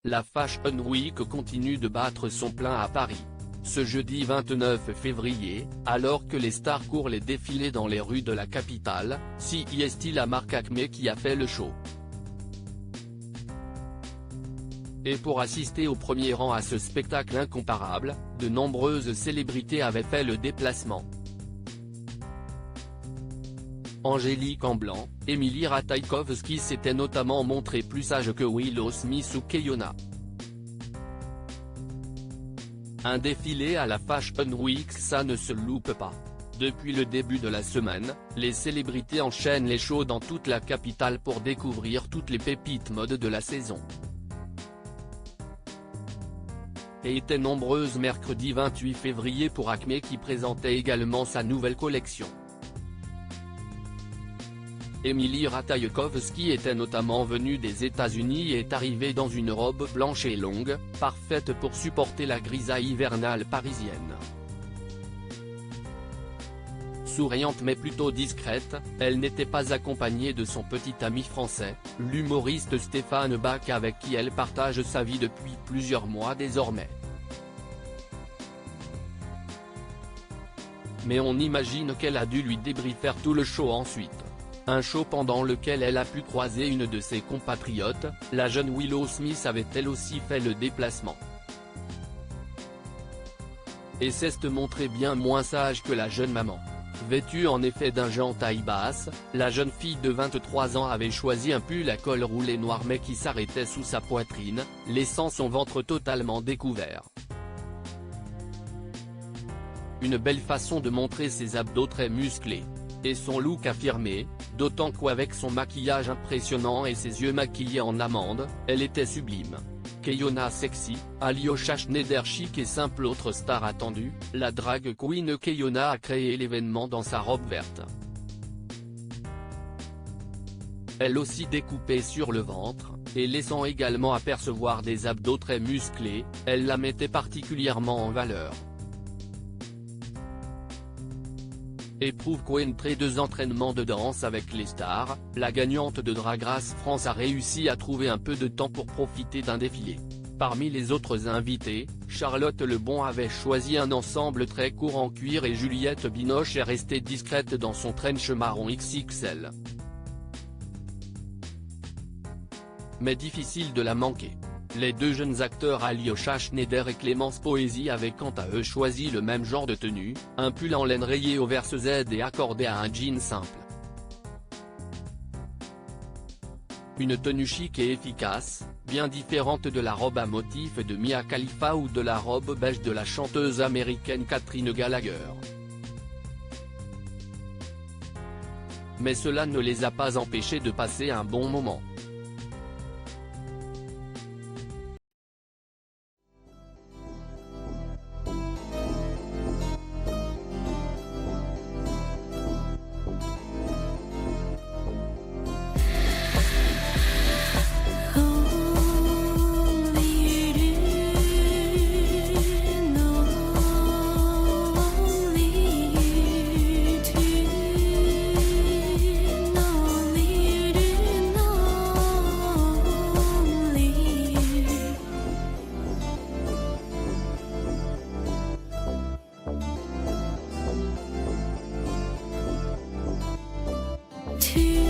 La Fashion Week continue de battre son plein à Paris. Ce jeudi 29 février, alors que les stars courent les défilés dans les rues de la capitale, c'est la marque Acme qui a fait le show. Et pour assister au premier rang à ce spectacle incomparable, de nombreuses célébrités avaient fait le déplacement. Angélique en blanc, Emily Ratajkowski s'était notamment montrée plus sage que Willow Smith ou Keyona. Un défilé à la Fashion Week, ça ne se loupe pas. Depuis le début de la semaine, les célébrités enchaînent les shows dans toute la capitale pour découvrir toutes les pépites mode de la saison. Et étaient nombreuses mercredi 28 février pour Acme qui présentait également sa nouvelle collection. Emily Ratajkowski était notamment venue des États-Unis et est arrivée dans une robe blanche et longue, parfaite pour supporter la grisaille hivernale parisienne. Souriante mais plutôt discrète, elle n'était pas accompagnée de son petit ami français, l'humoriste Stéphane Bach avec qui elle partage sa vie depuis plusieurs mois désormais. Mais on imagine qu'elle a dû lui débriefer tout le show ensuite. Un show pendant lequel elle a pu croiser une de ses compatriotes, la jeune Willow Smith avait elle aussi fait le déplacement. Et s'est montrée bien moins sage que la jeune maman. Vêtue en effet d'un jean taille basse, la jeune fille de 23 ans avait choisi un pull à col roulé noir mais qui s'arrêtait sous sa poitrine, laissant son ventre totalement découvert. Une belle façon de montrer ses abdos très musclés. Et son look affirmé, d'autant qu'avec son maquillage impressionnant et ses yeux maquillés en amande, elle était sublime. Keyona sexy, Alyosha Schneider chic et simple autre star attendue, la drag queen Keyona a créé l'événement dans sa robe verte. Elle aussi découpée sur le ventre, et laissant également apercevoir des abdos très musclés, elle la mettait particulièrement en valeur. Éprouve Queen 2 entraînements de danse avec les stars, la gagnante de Drag Race France a réussi à trouver un peu de temps pour profiter d'un défilé. Parmi les autres invités, Charlotte Lebon avait choisi un ensemble très court en cuir et Juliette Binoche est restée discrète dans son trench marron XXL. Mais difficile de la manquer. Les deux jeunes acteurs Alyosha Schneider et Clémence Poésy avaient quant à eux choisi le même genre de tenue, un pull en laine rayé au verse Z et accordé à un jean simple. Une tenue chic et efficace, bien différente de la robe à motifs de Mia Khalifa ou de la robe beige de la chanteuse américaine Catherine Gallagher. Mais cela ne les a pas empêchés de passer un bon moment. To